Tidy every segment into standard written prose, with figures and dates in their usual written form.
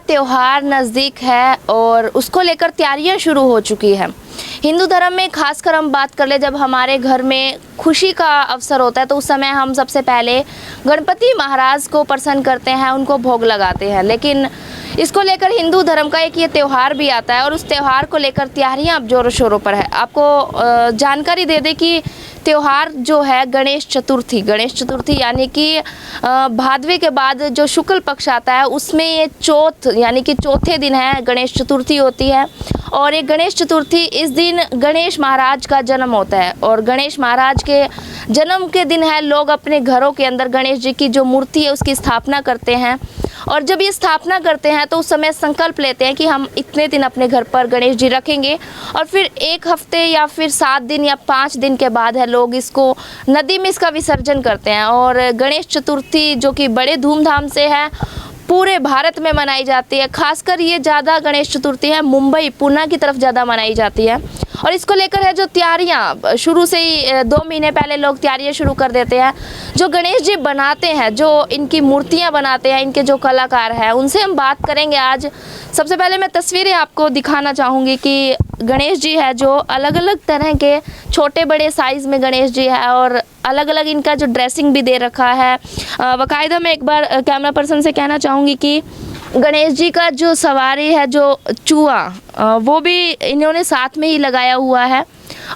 त्योहार नज़दीक है और उसको लेकर तैयारियां शुरू हो चुकी है। हिंदू धर्म में खासकर हम बात कर ले, जब हमारे घर में खुशी का अवसर होता है तो उस समय हम सबसे पहले गणपति महाराज को प्रसन्न करते हैं, उनको भोग लगाते हैं। लेकिन इसको लेकर हिंदू धर्म का एक ये त्यौहार भी आता है और उस त्यौहार को लेकर तैयारियां अब जोरों शोरों पर है। आपको जानकारी दे दें कि त्यौहार जो है गणेश चतुर्थी यानी कि भादवे के बाद जो शुक्ल पक्ष आता है उसमें ये चौथ यानी कि चौथे दिन है गणेश चतुर्थी होती है। और ये गणेश चतुर्थी, इस दिन गणेश महाराज का जन्म होता है और गणेश महाराज के जन्म के दिन है लोग अपने घरों के अंदर गणेश जी की जो मूर्ति है उसकी स्थापना करते हैं। और जब ये स्थापना करते हैं तो उस समय संकल्प लेते हैं कि हम इतने दिन अपने घर पर गणेश जी रखेंगे और फिर एक हफ्ते या फिर 7 दिन या 5 दिन के बाद है लोग इसको नदी में इसका विसर्जन करते हैं। और गणेश चतुर्थी जो कि बड़े धूमधाम से है पूरे भारत में मनाई जाती है। खासकर ये ज़्यादा गणेश चतुर्थी है मुंबई पूना की तरफ ज़्यादा मनाई जाती है। और इसको लेकर है जो तैयारियां शुरू से ही 2 महीने पहले लोग तैयारियां शुरू कर देते हैं। जो गणेश जी बनाते हैं, जो इनकी मूर्तियां बनाते हैं, इनके जो कलाकार हैं उनसे हम बात करेंगे आज। सबसे पहले मैं तस्वीरें आपको दिखाना चाहूँगी कि गणेश जी है जो अलग अलग तरह के छोटे बड़े साइज़ में गणेश जी है और अलग अलग इनका जो ड्रेसिंग भी दे रखा है। बाकायदा मैं एक बार कैमरा पर्सन से कहना चाहूँगी कि गणेश जी का जो सवारी है, जो चूहा, वो भी इन्होंने साथ में ही लगाया हुआ है।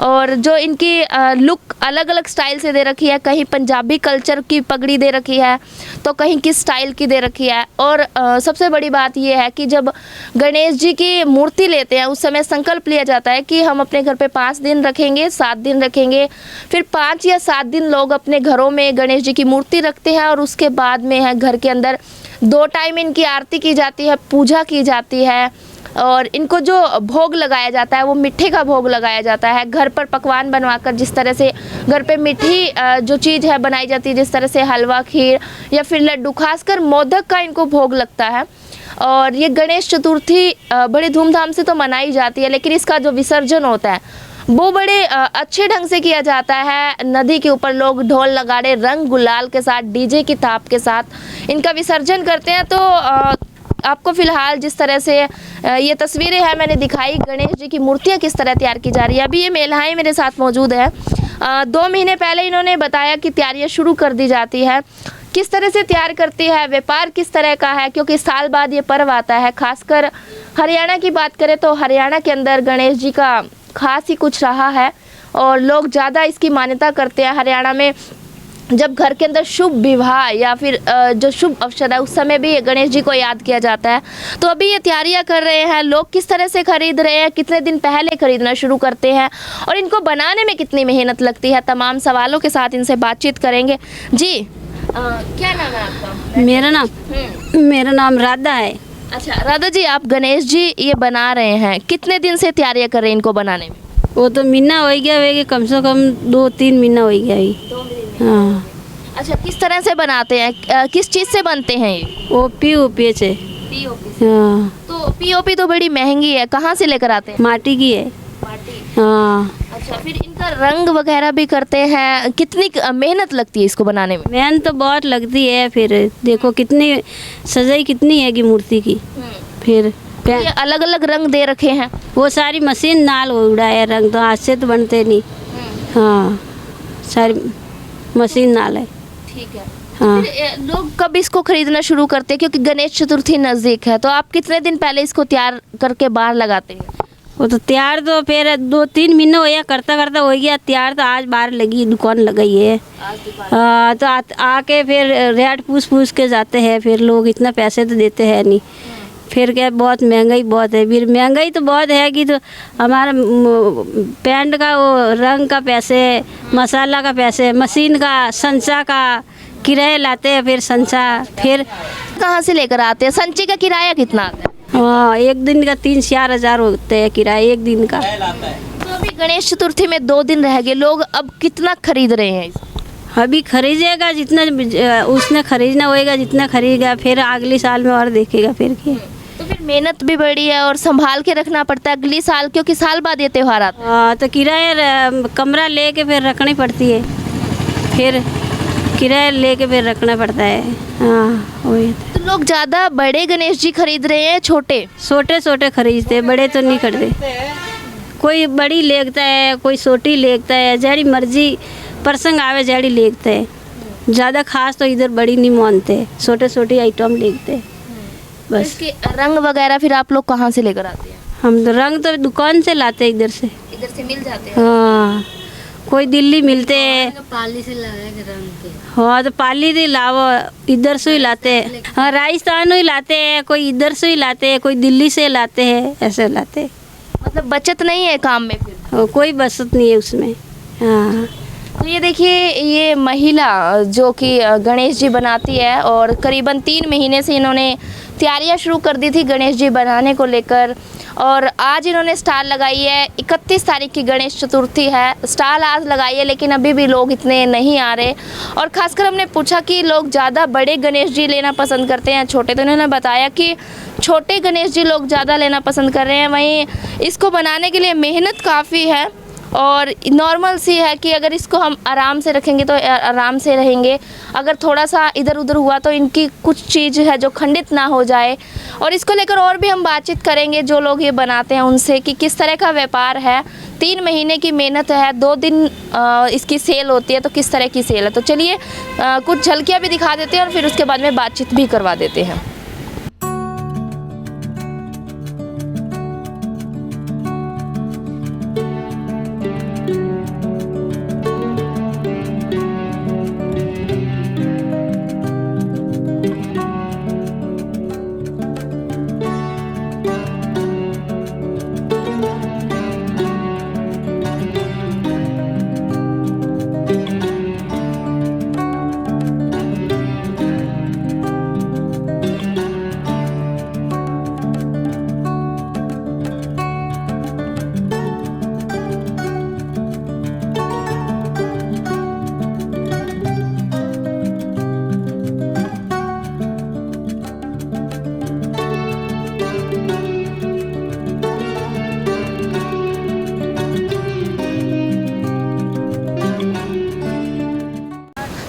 और जो इनकी लुक अलग अलग स्टाइल से दे रखी है, कहीं पंजाबी कल्चर की पगड़ी दे रखी है तो कहीं किस स्टाइल की दे रखी है। और सबसे बड़ी बात यह है कि जब गणेश जी की मूर्ति लेते हैं उस समय संकल्प लिया जाता है कि हम अपने घर पे 5 दिन रखेंगे, 7 दिन रखेंगे, फिर 5 या 7 दिन लोग अपने घरों में गणेश जी की मूर्ति रखते हैं। और उसके बाद में है घर के अंदर 2 टाइम इनकी आरती की जाती है, पूजा की जाती है और इनको जो भोग लगाया जाता है वो मिट्ठे का भोग लगाया जाता है। घर पर पकवान बनवाकर, जिस तरह से घर पे मीठी जो चीज़ है बनाई जाती है, जिस तरह से हलवा, खीर या फिर लड्डू, खासकर मोदक का इनको भोग लगता है। और ये गणेश चतुर्थी बड़ी धूमधाम से तो मनाई जाती है, लेकिन इसका जो विसर्जन होता है वो बड़े अच्छे ढंग से किया जाता है। नदी के ऊपर लोग ढोल नगाड़े, रंग गुलाल के साथ, डीजे की थाप के साथ इनका विसर्जन करते हैं। तो आपको फ़िलहाल जिस तरह से ये तस्वीरें हैं मैंने दिखाई, गणेश जी की मूर्तियाँ किस तरह तैयार की जा रही है। अभी ये महिलाएं मेरे साथ मौजूद है। 2 महीने पहले इन्होंने बताया कि तैयारियाँ शुरू कर दी जाती है। किस तरह से तैयार करती है, व्यापार किस तरह का है, क्योंकि साल बाद ये पर्व आता है। खासकर हरियाणा की बात करें तो हरियाणा के अंदर गणेश जी का खास ही कुछ रहा है और लोग ज़्यादा इसकी मान्यता करते हैं। हरियाणा में जब घर के अंदर शुभ विवाह या फिर जो शुभ अवसर है उस समय भी गणेश जी को याद किया जाता है। तो अभी ये तैयारियां कर रहे हैं, लोग किस तरह से खरीद रहे हैं, कितने दिन पहले खरीदना शुरू करते हैं और इनको बनाने में कितनी मेहनत लगती है, तमाम सवालों के साथ इनसे बातचीत करेंगे। जी क्या नाम है आपका? मेरा नाम राधा है। अच्छा राधा जी, आप गणेश जी ये बना रहे हैं, कितने दिन से तैयारियां कर रहे हैं इनको बनाने में? वो तो महीना हो गया वे, कम से कम 2-3 महीना हो गया अभी। 2 महीने। हाँ। अच्छा, किस तरह से बनाते हैं, किस चीज़ से बनते हैं ये? वो पीओपी से। पीओपी। हाँ। तो पीओपी तो बड़ी महंगी है, कहाँ से लेकर आते हैं? माटी की है। माटी। हाँ। अच्छा, फिर इनका रंग वगैरह भी करते हैं, कितनी मेहनत लगती है इसको बनाने में? मेहनत तो बहुत लगती है। फिर देखो कितनी सजाई कितनी है कि मूर्ति की। फिर ये अलग अलग रंग दे रखे हैं, वो सारी मशीन नाल उड़ाया रंग, तो हाथ से तो बनते नहीं। हाँ, सारी मशीन नाल है। ठीक है। हाँ। फिर लोग कब इसको खरीदना शुरू करते हैं, क्योंकि गणेश चतुर्थी नज़दीक है, तो आप कितने दिन पहले इसको तैयार करके बाहर लगाते हैं? वो तो तैयार तो फिर 2-3 महीने हो गया, करता करता हो गया तैयार। तो आज बाहर लगी दुकान लगाई है। तो आके फिर रेट पूछ के जाते हैं। फिर लोग इतना पैसे तो देते हैं नहीं। फिर क्या, बहुत महंगाई बहुत है। फिर महंगाई तो बहुत है कि तो हमारा पेंट का वो रंग का पैसे, मसाला का पैसे, मशीन का, संचा का किराया लाते हैं। फिर संचा फिर कहाँ से लेकर आते हैं? संची का किराया कितना आता है? हाँ, एक दिन का 3-4 हज़ार होते हैं किराया, एक दिन का। तो अभी गणेश चतुर्थी में 2 दिन रह गए, लोग अब कितना खरीद रहे हैं? अभी खरीदेगा जितना उसने खरीदना होएगा, जितना खरीदेगा फिर अगले साल में और देखेगा फिर क्या। तो फिर मेहनत भी बड़ी है और संभाल के रखना पड़ता है अगली साल, क्योंकि साल बाद ये त्यौहार आता है। हाँ, तो किराया कमरा लेके फिर रखनी पड़ती है। फिर किराया लेके फिर रखना पड़ता है। हाँ, वही। तो लोग ज़्यादा बड़े गणेश जी खरीद रहे हैं छोटे? छोटे छोटे खरीदते, बड़े तो नहीं खरीदते। कोई बड़ी लेगता है, कोई छोटी लेगता है, जैसी मर्जी प्रसंग आवे जैसी लेगते है। ज़्यादा खास तो इधर बड़ी नहीं मानते, छोटे छोटे आइटम लेगते बस। इसके रंग वगैरह फिर आप लोग कहाँ से लेकर आते हैं? हम तो रंग तो दुकान से लाते हैं, इधर से। इधर से मिल जाते हैं? हाँ, कोई दिल्ली मिलते हैं। पाली से लाए रंग के। हाँ, तो पाली से लाओ, इधर से ही लाते हैं। हाँ, राजस्थान ही लाते हैं, कोई इधर से ही लाते हैं, कोई दिल्ली से लाते हैं, ऐसे लाते हैं। मतलब बचत नहीं है काम में फिर? हाँ, कोई बचत नहीं है उसमें। हाँ, तो ये देखिए, ये महिला जो कि गणेश जी बनाती है और करीबन 3 महीने से इन्होंने तैयारियां शुरू कर दी थी गणेश जी बनाने को लेकर, और आज इन्होंने स्टॉल लगाई है। 31 तारीख की गणेश चतुर्थी है, स्टॉल आज लगाई है, लेकिन अभी भी लोग इतने नहीं आ रहे। और ख़ासकर हमने पूछा कि लोग ज़्यादा बड़े गणेश जी लेना पसंद करते हैं छोटे, तो इन्होंने बताया कि छोटे गणेश जी लोग ज़्यादा लेना पसंद कर रहे हैं। वहीं इसको बनाने के लिए मेहनत काफ़ी है और नॉर्मल सी है कि अगर इसको हम आराम से रखेंगे तो आराम से रहेंगे, अगर थोड़ा सा इधर उधर हुआ तो इनकी कुछ चीज़ है जो खंडित ना हो जाए। और इसको लेकर और भी हम बातचीत करेंगे जो लोग ये बनाते हैं उनसे कि किस तरह का व्यापार है। 3 महीने की मेहनत है, 2 दिन इसकी सेल होती है, तो किस तरह की सेल है। तो चलिए कुछ झलकियाँ भी दिखा देते हैं और फिर उसके बाद में बातचीत भी करवा देते हैं।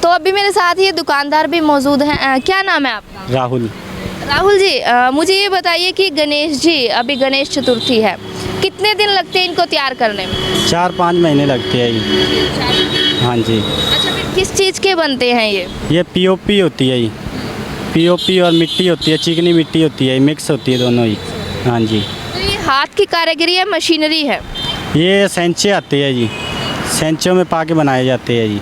तो अभी मेरे साथ ये दुकानदार भी मौजूद हैं। क्या नाम है आपका? राहुल। राहुल जी, मुझे ये बताइए कि गणेश जी, अभी गणेश चतुर्थी है, कितने दिन लगते हैं इनको तैयार करने में? 4-5 महीने लगते हैं ये। हाँ जी। अच्छा, फिर किस चीज़ के बनते हैं ये? पीओपी होती है ये, पीओपी और मिट्टी होती है, चिकनी मिट्टी होती है, मिक्स होती है दोनों ही। हाँ जी। तो ये हाथ की कारीगरी है, मशीनरी है? ये सेंचे आते हैं जी, सेंचों में पा के बनाए जाते हैं जी।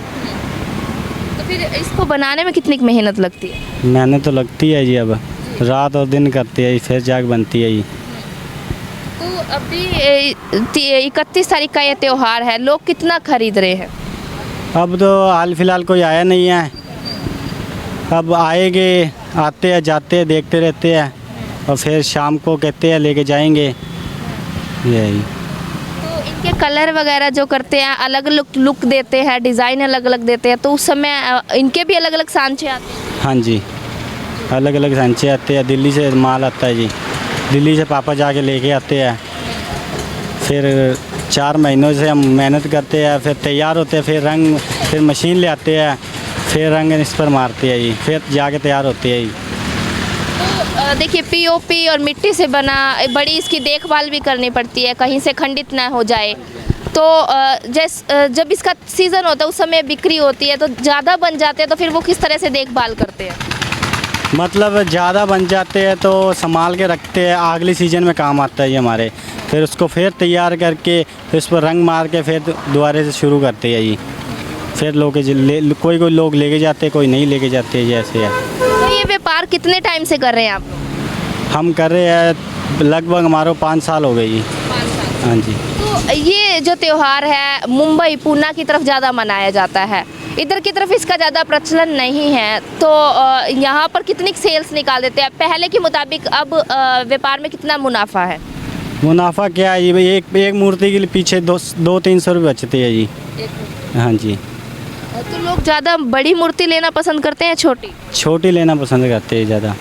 तो फिर इसको बनाने में कितनी मेहनत लगती है? मेहनत तो लगती है जी, अब रात और दिन करते हैं फिर जाग बनती है जी। तो अभी 31 तारीख का ये त्यौहार है, लोग कितना खरीद रहे हैं? अब तो हाल फिलहाल कोई आया नहीं है, अब आएंगे, आते हैं जाते हैं, देखते रहते हैं और फिर शाम को कहते हैं लेके जाएंगे, यही। तो इनके कलर वगैरह जो करते हैं, अलग अलग लुक देते हैं, डिज़ाइन अलग अलग देते हैं, तो उस समय इनके भी अलग अलग सांचे आते हैं? हाँ जी, अलग अलग सांचे आते हैं। दिल्ली से माल आता है जी, दिल्ली से पापा जाके लेके आते हैं, फिर 4 महीनों से हम मेहनत करते हैं, फिर तैयार होते हैं, फिर रंग, फिर मशीन ले आते हैं, फिर रंग इस पर मारते हैं जी, फिर जाके तैयार होते हैं जी। तो देखिए, पीओपी और मिट्टी से बना, बड़ी इसकी देखभाल भी करनी पड़ती है, कहीं से खंडित ना हो जाए। तो जब इसका सीज़न होता है उस समय बिक्री होती है, तो ज़्यादा बन जाते हैं, तो फिर वो किस तरह से देखभाल करते हैं? मतलब ज़्यादा बन जाते हैं तो संभाल के रखते हैं, अगली सीज़न में काम आता है ये हमारे। फिर उसको फिर तैयार करके फिर उस पर रंग मार के फिर दोबारा से शुरू करते हैं जी। फिर लोग कोई लोग लेके जाते हैं, कोई नहीं लेके जाते, जैसे है। तो ये व्यापार कितने टाइम से कर रहे हैं आप? हम कर रहे हैं लगभग हमारे 5 साल हो गए जी। 5 साल। हाँ जी। तो ये जो त्यौहार है मुंबई पूना की तरफ ज़्यादा मनाया जाता है, इधर की तरफ इसका ज़्यादा प्रचलन नहीं है, तो यहाँ पर कितनी सेल्स निकाल देते हैं पहले के मुताबिक? अब व्यापार में कितना मुनाफा है? मुनाफा क्या है जी, एक मूर्ति के लिए पीछे 200-300 रुपये बचते हैं जी। हाँ जी। तो लोग ज़्यादा बड़ी मूर्ति लेना पसंद करते हैं छोटी? छोटी लेना पसंद करते हैं ज़्यादा।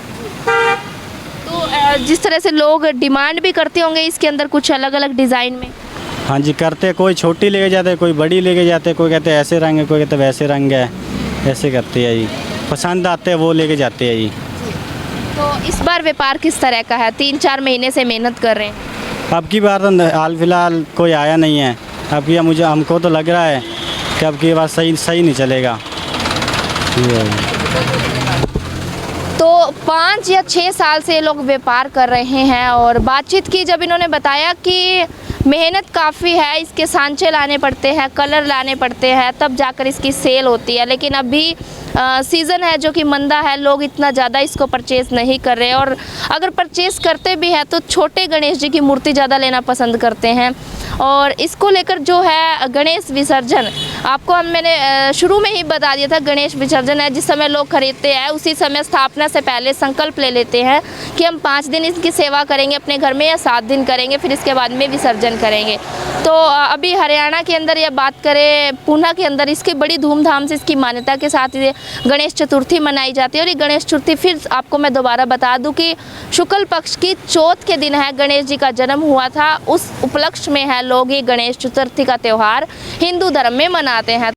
तो जिस तरह से लोग डिमांड भी करते होंगे इसके अंदर कुछ अलग अलग डिज़ाइन में? हाँ जी, करते हैं, कोई छोटी लेके जाते हैं, कोई बड़ी लेके जाते हैं, कोई कहते हैं ऐसे रंग है, कोई कहते हैं वैसे रंग है, ऐसे करते हैं जी। पसंद आते हैं वो लेके जाते हैं जी। तो इस बार व्यापार किस तरह का है? 3-4 महीने से मेहनत कर रहे हैं। अब की बार तो हाल फिलहाल कोई आया नहीं है। अब की हमको तो लग रहा है कि अब की बार सही नहीं चलेगा। तो 5 या 6 साल से ये लोग व्यापार कर रहे हैं और बातचीत की जब इन्होंने बताया कि मेहनत काफ़ी है, इसके सांचे लाने पड़ते हैं, कलर लाने पड़ते हैं, तब जाकर इसकी सेल होती है। लेकिन अभी सीज़न है जो कि मंदा है, लोग इतना ज़्यादा इसको परचेज़ नहीं कर रहे और अगर परचेज़ करते भी हैं तो छोटे गणेश जी की मूर्ति ज़्यादा लेना पसंद करते हैं। और इसको लेकर जो है गणेश विसर्जन, आपको मैंने शुरू में ही बता दिया था, गणेश विसर्जन है जिस समय लोग खरीदते हैं उसी समय स्थापना से पहले संकल्प ले लेते हैं कि हम 5 दिन इसकी सेवा करेंगे अपने घर में या 7 दिन करेंगे, फिर इसके बाद में विसर्जन करेंगे। तो अभी हरियाणा के अंदर या बात करें पूना के अंदर, इसकी बड़ी धूमधाम से इसकी मान्यता के साथ ये गणेश चतुर्थी मनाई जाती है। और ये गणेश चतुर्थी फिर आपको मैं दोबारा बता दूं कि शुक्ल पक्ष की चौथ के दिन है गणेश जी का जन्म हुआ था, उस उपलक्ष्य में है लोग ये गणेश चतुर्थी का त्यौहार हिंदू धर्म में मनाते हैं।